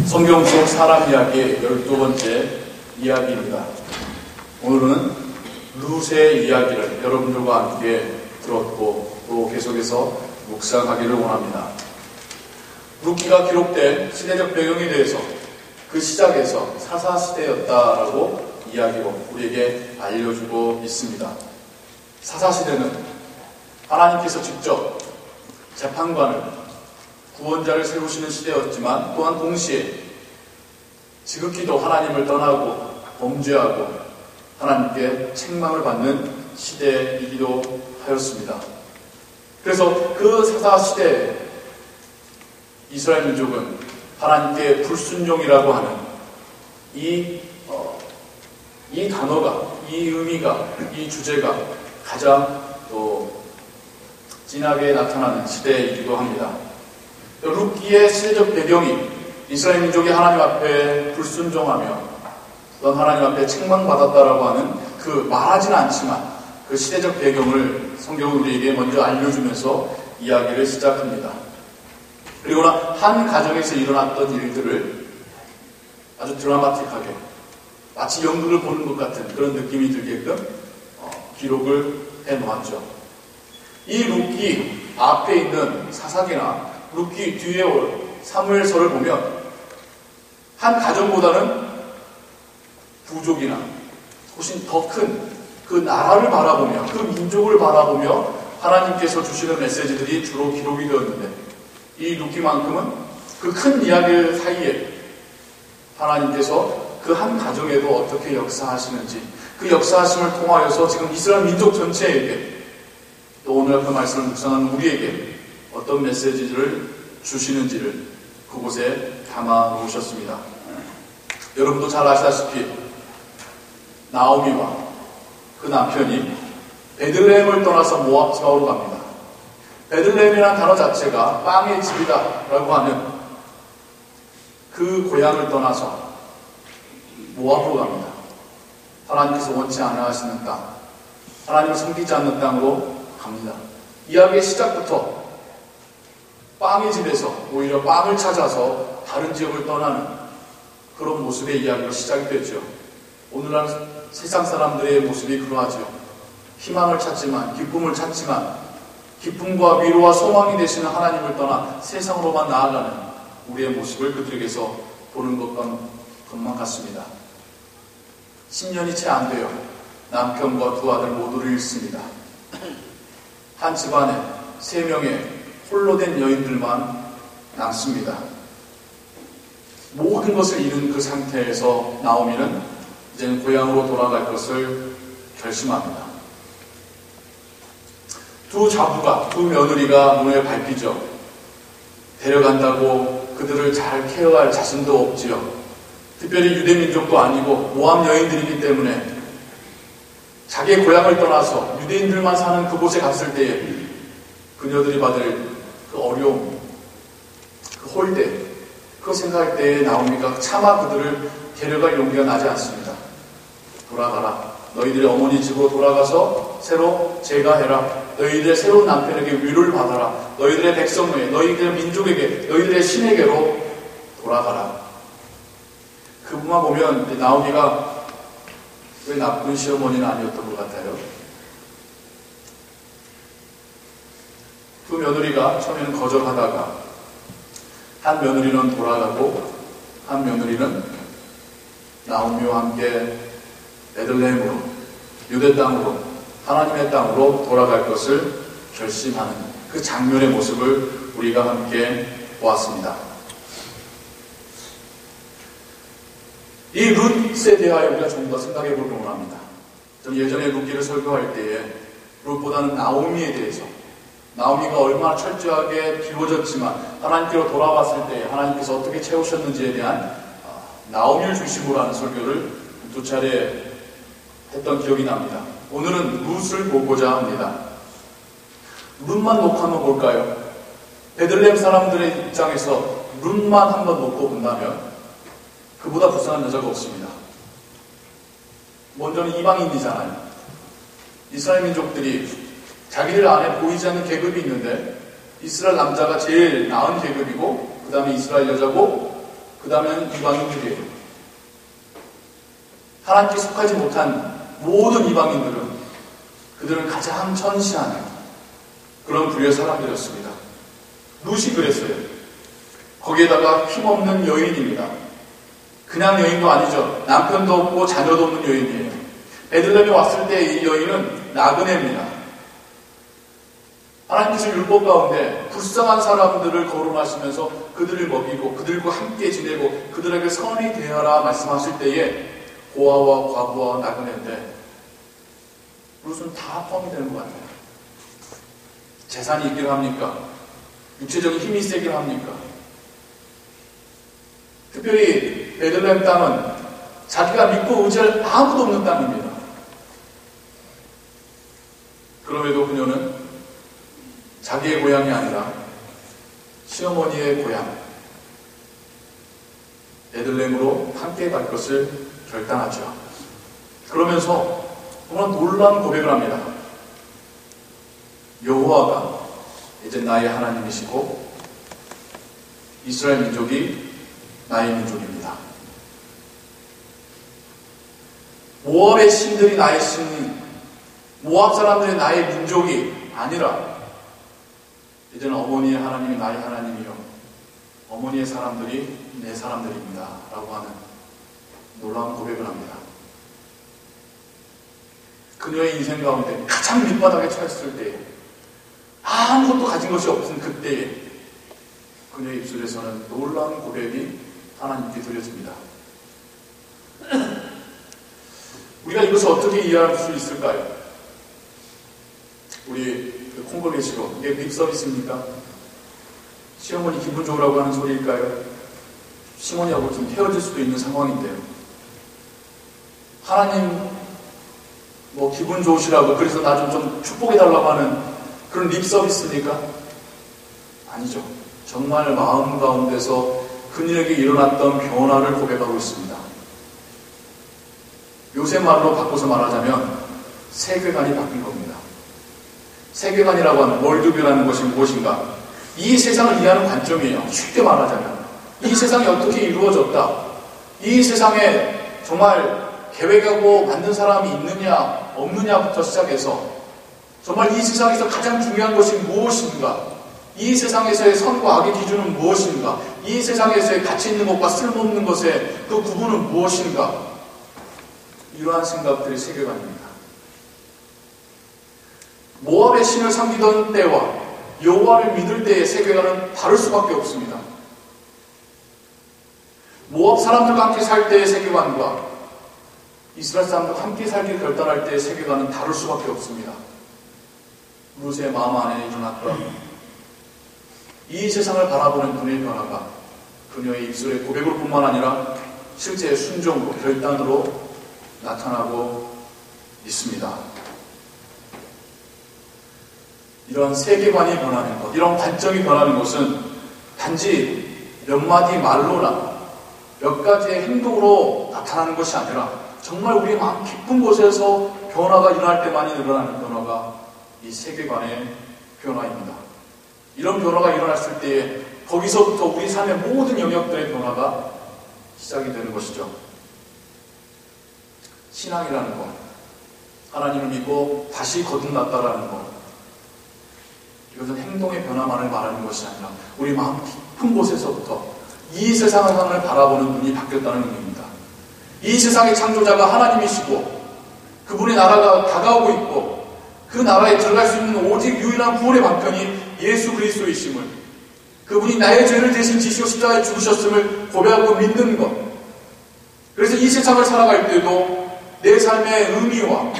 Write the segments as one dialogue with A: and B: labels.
A: 성경 속 사람 이야기의 12번째 이야기입니다. 오늘은 룻의 이야기를 여러분들과 함께 들었고 또 계속해서 묵상하기를 원합니다. 룻기가 기록된 시대적 배경에 대해서 그 시작에서 사사시대였다라고 이야기로 우리에게 알려주고 있습니다. 사사시대는 하나님께서 직접 재판관을, 구원자를 세우시는 시대였지만 또한 동시에 지극히도 하나님을 떠나고 범죄하고 하나님께 책망을 받는 시대이기도 하였습니다. 그래서 그 사사시대에 이스라엘 민족은 하나님께 불순종이라고 하는 이 단어가, 이 의미가, 이 주제가 가장 또 진하게 나타나는 시대이기도 합니다. 룻기의 시대적 배경이 이스라엘 민족이 하나님 앞에 불순종하며 또한 하나님 앞에 책망받았다라고 하는 그 말하진 않지만 그 시대적 배경을 성경은 우리에게 먼저 알려주면서 이야기를 시작합니다. 그리고나 한 가정에서 일어났던 일들을 아주 드라마틱하게 마치 연극을 보는 것 같은 그런 느낌이 들게끔 기록을 해놓았죠. 이 룻기 앞에 있는 사사기나 룻기 뒤에 올 사무엘서를 보면 한 가정보다는 부족이나 훨씬 더 큰 그 나라를 바라보며 그 민족을 바라보며 하나님께서 주시는 메시지들이 주로 기록이 되었는데 이 룻기만큼은 그 큰 이야기 사이에 하나님께서 그 한 가정에도 어떻게 역사하시는지 그 역사하심을 통하여서 지금 이스라엘 민족 전체에게 또 오늘 그 말씀을 묵상하는 우리에게 어떤 메시지를 주시는지를 그곳에 담아 놓으셨습니다. 여러분도 잘 아시다시피 나오미와 그 남편이 베들레헴을 떠나서 모압 지방으로 갑니다. 베들레헴이라는 단어 자체가 빵의 집이다 라고 하는 그 고향을 떠나서 모압으로 갑니다. 하나님께서 원치 않아 하시는 땅, 하나님을 섬기지 않는 땅으로 갑니다. 이야기의 시작부터 빵의 집에서 오히려 빵을 찾아서 다른 지역을 떠나는 그런 모습의 이야기가 시작이 됐죠. 오늘날 세상 사람들의 모습이 그러하죠. 희망을 찾지만, 기쁨을 찾지만 기쁨과 위로와 소망이 되시는 하나님을 떠나 세상으로만 나아가는 우리의 모습을 그들에게서 보는 것만 같습니다. 10년이 채 안 돼요. 남편과 두 아들 모두를 잃습니다. 한 집안에 3명의 홀로 된 여인들만 남습니다. 모든 것을 잃은 그 상태에서 나오미는 이제는 고향으로 돌아갈 것을 결심합니다. 두 자부가, 두 며느리가 눈에 밟히죠. 데려간다고 그들을 잘 케어할 자신도 없지요. 특별히 유대민족도 아니고 모압 여인들이기 때문에 자기의 고향을 떠나서 유대인들만 사는 그곳에 갔을 때에 그녀들이 받을 그 어려움, 그 홀대, 그거 생각할 때에 나오미가 차마 그들을 데려갈 용기가 나지 않습니다. 돌아가라. 너희들의 어머니 집으로 돌아가서 새로 제가해라. 너희들의 새로운 남편에게 위로를 받아라. 너희들의 백성에게, 너희들의 민족에게, 너희들의 신에게로 돌아가라. 그분만 보면 나오미가 왜 나쁜 시어머니는 아니었던 것 같아요. 두 며느리가 처음에는 거절하다가 한 며느리는 돌아가고 한 며느리는 나오미와 함께 베들레헴으로, 유대 땅으로, 하나님의 땅으로 돌아갈 것을 결심하는 그 장면의 모습을 우리가 함께 보았습니다. 이 룻에 대하여 우리가 좀 더 생각해 보길 원합니다. 저는 예전에 룻기를 설교할 때에 룻보다는 나오미에 대해서, 나오미가 얼마나 철저하게 비워졌지만 하나님께로 돌아왔을 때 하나님께서 어떻게 채우셨는지에 대한 나오미를 중심으로 하는 설교를 2차례 했던 기억이 납니다. 오늘은 룻을 보고자 합니다. 룻만 놓고 한번 볼까요? 베들레헴 사람들의 입장에서 룻만 한번 놓고 본다면 그보다 불쌍한 여자가 없습니다. 먼저는 이방인이잖아요. 이스라엘 민족들이 자기들 안에 보이지 않는 계급이 있는데 이스라엘 남자가 제일 나은 계급이고 그 다음에 이스라엘 여자고 그 그 다음에는 이방인들이에요. 하나님께 속하지 못한 모든 이방인들은 그들은 가장 천시한 그런 부류의 사람들이었습니다. 룻이 그랬어요. 거기에다가 힘없는 여인입니다. 그냥 여인도 아니죠. 남편도 없고 자녀도 없는 여인이에요. 베들레헴에 왔을 때 이 여인은 나그네입니다. 하나님께서 율법 가운데 불쌍한 사람들을 거론하시면서 그들을 먹이고 그들과 함께 지내고 그들에게 선이 되어라 말씀하실 때에 고아와 과부와 나그네인데 룻은 다 포함이 되는 것 같아요. 재산이 있기를 합니까? 육체적인 힘이 세기를 합니까? 특별히 베들레헴 땅은 자기가 믿고 의지할 아무도 없는 땅입니다. 그럼에도 그녀는 자기의 고향이 아니라 시어머니의 고향 베들레헴으로 함께 갈 것을 결단하죠. 그러면서 정말 놀라운 고백을 합니다. 여호와가 이제 나의 하나님이시고 이스라엘 민족이 나의 민족입니다. 모압의 신들이 나의 신, 모압 사람들이 나의 민족이 아니라 이제는 어머니의 하나님이 나의 하나님이요 어머니의 사람들이 내 사람들입니다 라고 하는 놀라운 고백을 합니다. 그녀의 인생 가운데 가장 밑바닥에 처했을 때에 아무것도 가진 것이 없은 그때에 그녀의 입술에서는 놀라운 고백이 하나님께 들려집니다. 우리가 이것을 어떻게 이해할 수 있을까요? 우리 콩글리시로 이게 립 서비스입니까? 시어머니 기분 좋으라고 하는 소리일까요? 시어머니하고 좀 헤어질 수도 있는 상황인데요. 하나님 뭐 기분 좋으시라고 그래서 나 좀 축복해달라고 하는 그런 립 서비스입니까? 아니죠. 정말 마음 가운데서 그녀에게 일어났던 변화를 고백하고 있습니다. 요새 말로 바꿔서 말하자면 세계관이 바뀐 겁니다. 세계관이라고 하는 월드뷰라는 것이 무엇인가? 이 세상을 이해하는 관점이에요. 쉽게 말하자면 이 세상이 어떻게 이루어졌다. 이 세상에 정말 계획하고 만든 사람이 있느냐 없느냐부터 시작해서 정말 이 세상에서 가장 중요한 것이 무엇인가? 이 세상에서의 선과 악의 기준은 무엇인가? 이 세상에서의 가치 있는 것과 쓸모없는 것의 그 구분은 무엇인가? 이러한 생각들이 세계관입니다. 모압의 신을 섬기던 때와 여호와를 믿을 때의 세계관은 다를 수밖에 없습니다. 모압 사람들과 함께 살 때의 세계관과 이스라엘 사람들과 함께 살기를 결단할 때의 세계관은 다를 수밖에 없습니다. 룻의 마음 안에 일어났던 이 세상을 바라보는 눈의 변화가 그녀의 입술의 고백으로 뿐만 아니라 실제의 순종으로 결단으로 나타나고 있습니다. 이런 세계관이 변하는 것, 이런 관점이 변하는 것은 단지 몇 마디 말로나 몇 가지의 행동으로 나타나는 것이 아니라 정말 우리 마음 깊은 곳에서 변화가 일어날 때만이 일어나는 변화가 이 세계관의 변화입니다. 이런 변화가 일어났을 때에 거기서부터 우리 삶의 모든 영역들의 변화가 시작이 되는 것이죠. 신앙이라는 것, 하나님을 믿고 다시 거듭났다라는 것, 이것은 행동의 변화만을 말하는 것이 아니라 우리 마음 깊은 곳에서부터 이 세상을 바라보는 눈이 바뀌었다는 의미입니다. 이 세상의 창조자가 하나님이시고 그분의 나라가 다가오고 있고 그 나라에 들어갈 수 있는 오직 유일한 구원의 방편이 예수 그리스도이심을, 그분이 나의 죄를 대신 지시고 십자가에 죽으셨음을 고백하고 믿는 것. 그래서 이 세상을 살아갈 때도 내 삶의 의미와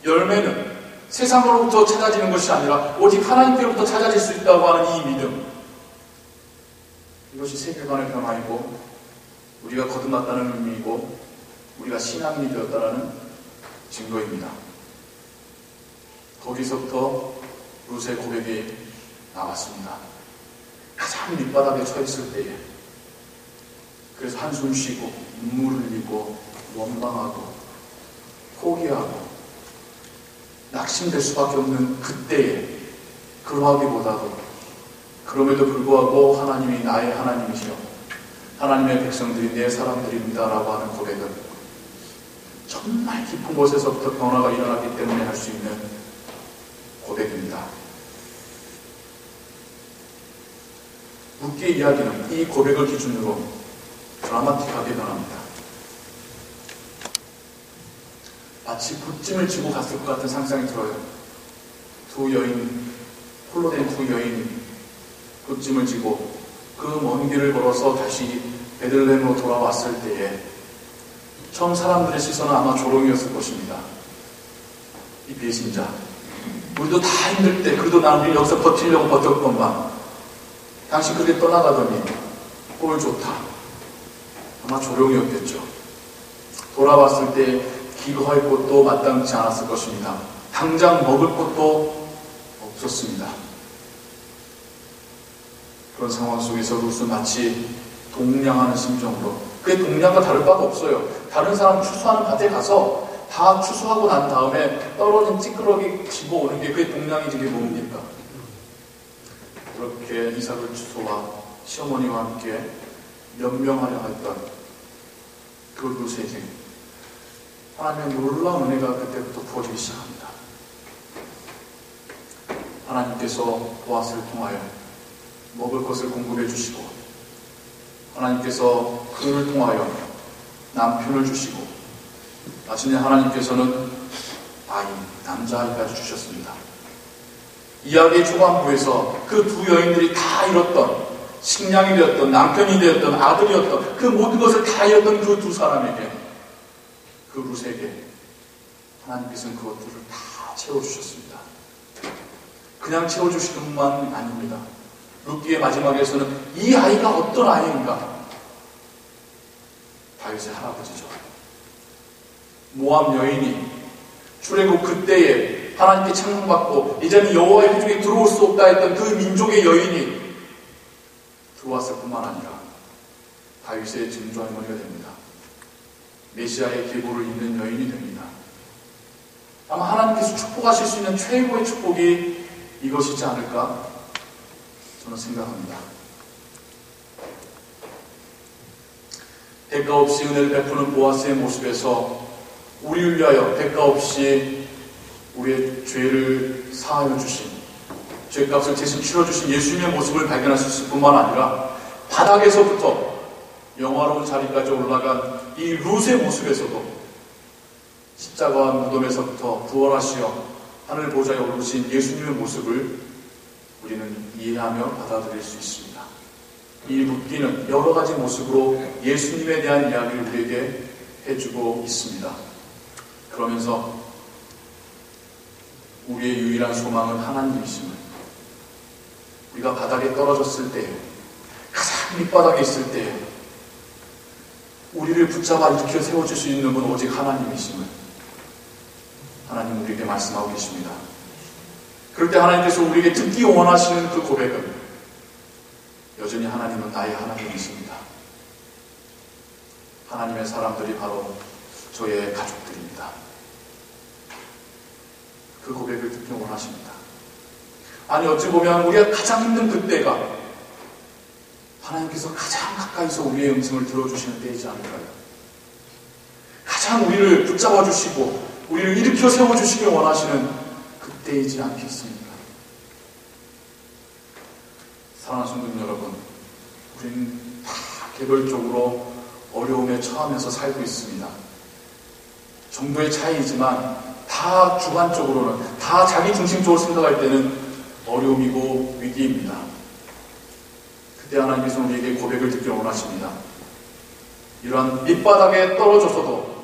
A: 열매는 세상으로부터 찾아지는 것이 아니라 오직 하나님께로부터 찾아질 수 있다고 하는 이 믿음, 이것이 세계관의 변화이고 우리가 거듭났다는 의미이고 우리가 신앙인이 되었다는 증거입니다. 거기서부터 룻의 고백이 나왔습니다. 가장 밑바닥에 처했을 때에, 그래서 한숨 쉬고 눈물을 흘리고 원망하고 포기하고 낙심될 수밖에 없는 그때에, 그러하기보다도 그럼에도 불구하고 하나님이 나의 하나님이시여 하나님의 백성들이 내 사람들입니다 라고 하는 고백은 정말 깊은 곳에서부터 변화가 일어나기 때문에 할 수 있는 고백입니다. 룻기의 이야기는 이 고백을 기준으로 드라마틱하게 변합니다. 마치 굿짐을 지고 갔을 것 같은 상상이 들어요. 홀로 된 두 여인이 굿짐을 지고 그 먼 길을 걸어서 다시 베들레헴으로 돌아왔을 때에 처음 사람들의 시선은 아마 조롱이었을 것입니다. 이 배신자, 우리도 다 힘들 때 그래도 나는 여기서 버티려고 버텼건만 당신 그렇게 떠나가더니 꼴 좋다. 아마 조롱이었겠죠. 돌아왔을 때 기거할 곳도 마땅치 않았을 것입니다. 당장 먹을 것도 없었습니다. 그런 상황 속에서 룻은 마치 동냥하는 심정으로, 그게 동냥과 다를 바가 없어요. 다른 사람 추수하는 밭에 가서 다 추수하고 난 다음에 떨어진 찌끄러기 집어오는 게 그게 동냥이지 그게 뭡니까? 그렇게 이삭을 추수와 시어머니와 함께 연명하려 했던 그 룻에게 하나님의 놀라운 은혜가 그때부터 부어지기 시작합니다. 하나님께서 보아스를 통하여 먹을 것을 공급해 주시고, 하나님께서 그를 통하여 남편을 주시고, 마침내 하나님께서는 아이, 남자아이까지 주셨습니다. 이야기의 초반부에서 그 두 여인들이 다 잃었던, 식량이 되었던, 남편이 되었던, 아들이었던, 그 모든 것을 다 잃었던 그 두 사람에게, 그 룻에게 하나님께서는 그것들을 다 채워주셨습니다. 그냥 채워주시는 것만 아닙니다. 룻기의 마지막에서는 이 아이가 어떤 아이인가? 다윗의 할아버지죠. 모압 여인이 출애굽 그때에 하나님께 책망받고 이제는 여호와의 회중에 들어올 수 없다 했던 그 민족의 여인이 들어왔을 뿐만 아니라 다윗의 증조할머니가 됩니다. 메시아의 계보를 잇는 여인이 됩니다. 아마 하나님께서 축복하실 수 있는 최고의 축복이 이것이지 않을까 저는 생각합니다. 대가 없이 은혜를 베푸는 보아스의 모습에서 우리를 위하여 대가 없이 우리의 죄를 사하여 주신, 죄값을 대신 치러주신 예수님의 모습을 발견할 수 있을 뿐만 아니라 바닥에서부터 영화로운 자리까지 올라간 이 룻의 모습에서도 십자가와 무덤에서부터 부활하시어 하늘 보좌에 오르신 예수님의 모습을 우리는 이해하며 받아들일 수 있습니다. 이 룻기는 여러 가지 모습으로 예수님에 대한 이야기를 우리에게 해주고 있습니다. 그러면서 우리의 유일한 소망은 하나님이심을, 우리가 바닥에 떨어졌을 때, 가장 밑바닥에 있을 때 우리를 붙잡아 일으켜 세워줄 수 있는 분 오직 하나님이심을 하나님 우리에게 말씀하고 계십니다. 그럴 때 하나님께서 우리에게 듣기 원하시는 그 고백은 여전히 하나님은 나의 하나님이십니다. 하나님의 사람들이 바로 저의 가족들입니다. 그 고백을 듣기 원하십니다. 아니 어찌 보면 우리가 가장 힘든 그때가 하나님께서 가장 가까이서 우리의 음성을 들어주시는 때이지 않을까요? 가장 우리를 붙잡아 주시고 우리를 일으켜 세워주시길 원하시는 그때이지 않겠습니까? 사랑하는 성도님 여러분, 우리는 다 개별적으로 어려움에 처하면서 살고 있습니다. 정도의 차이이지만 다 주관적으로는, 다 자기 중심적으로 생각할 때는 어려움이고 위기입니다. 그때 하나님께서 우리에게 고백을 듣기를 원하십니다. 이러한 밑바닥에 떨어져서도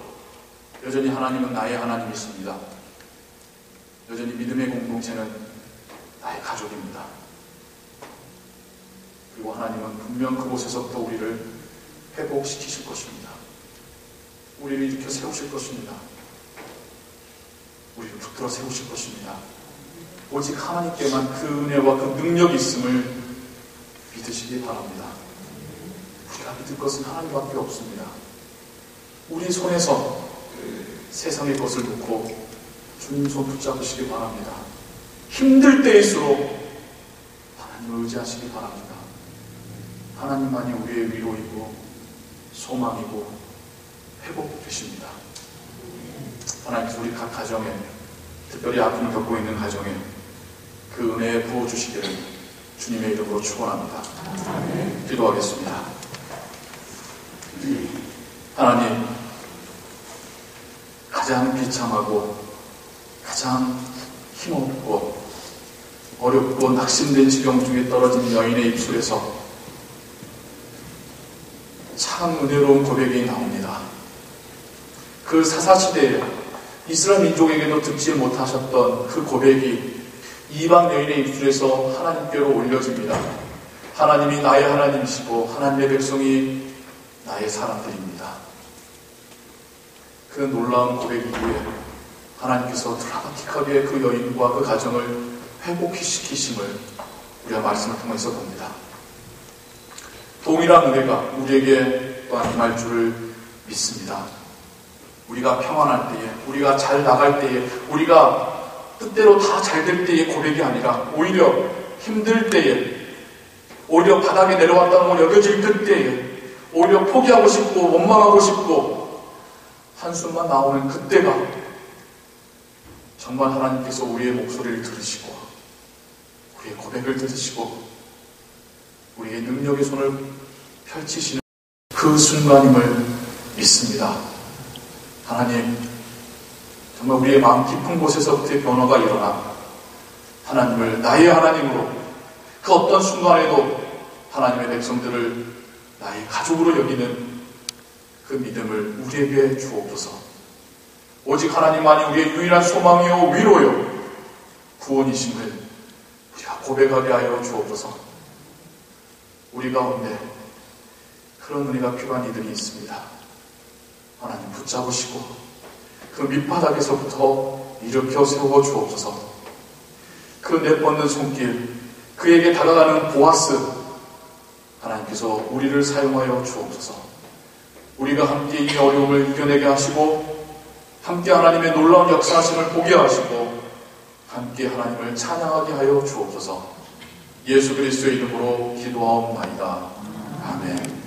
A: 여전히 하나님은 나의 하나님이십니다. 여전히 믿음의 공동체는 나의 가족입니다. 그리고 하나님은 분명 그곳에서부터 우리를 회복시키실 것입니다. 우리를 일으켜 세우실 것입니다. 우리를 붙들어 세우실 것입니다. 오직 하나님께만 그 은혜와 그 능력이 있음을 믿으시기 바랍니다. 우리가 믿을 것은 하나님밖에 없습니다. 우리 손에서 세상의 것을 놓고 주님 손 붙잡으시기 바랍니다. 힘들 때일수록 하나님을 의지하시기 바랍니다. 하나님만이 우리의 위로이고 소망이고 회복 되십니다. 하나님께서 우리 각 가정에, 특별히 아픔을 겪고 있는 가정에 그 은혜 부어주시기를 주님의 이름으로 축원합니다. 기도하겠습니다. 하나님, 가장 비참하고 가장 힘없고 어렵고 낙심된 지경 중에 떨어진 여인의 입술에서 참 은혜로운 고백이 나옵니다. 그 사사시대에 이스라엘 민족에게도 듣지 못하셨던 그 고백이 이방 여인의 입술에서 하나님께로 올려집니다. 하나님이 나의 하나님이시고 하나님의 백성이 나의 사람들입니다. 그 놀라운 고백 이후에 하나님께서 드라마틱하게 그 여인과 그 가정을 회복시키심을 우리가 말씀을 통해서 봅니다. 동일한 은혜가 우리에게 또한 임할 줄을 믿습니다. 우리가 평안할 때에, 우리가 잘 나갈 때에, 우리가 뜻대로 다 잘 될 때의 고백이 아니라 오히려 힘들 때에, 오히려 바닥에 내려왔다는 걸 여겨질 그때에, 오히려 포기하고 싶고 원망하고 싶고 한숨만 나오는 그때가 정말 하나님께서 우리의 목소리를 들으시고 우리의 고백을 들으시고 우리의 능력의 손을 펼치시는 그 순간임을 믿습니다. 하나님, 정말 우리의 마음 깊은 곳에서부터의 변화가 일어나 하나님을 나의 하나님으로, 그 어떤 순간에도 하나님의 백성들을 나의 가족으로 여기는 그 믿음을 우리에게 주옵소서. 오직 하나님만이 우리의 유일한 소망이요 위로요 구원이심을 우리가 고백하게 하여 주옵소서. 우리 가운데 그런 은혜가 필요한 이들이 있습니다. 하나님 붙잡으시고 그 밑바닥에서부터 일으켜 세워 주옵소서. 그 내뻗는 손길, 그에게 다가가는 보아스, 하나님께서 우리를 사용하여 주옵소서. 우리가 함께 이 어려움을 이겨내게 하시고 함께 하나님의 놀라운 역사하심을 보게 하시고 함께 하나님을 찬양하게 하여 주옵소서. 예수 그리스도의 이름으로 기도하옵나이다. 아멘.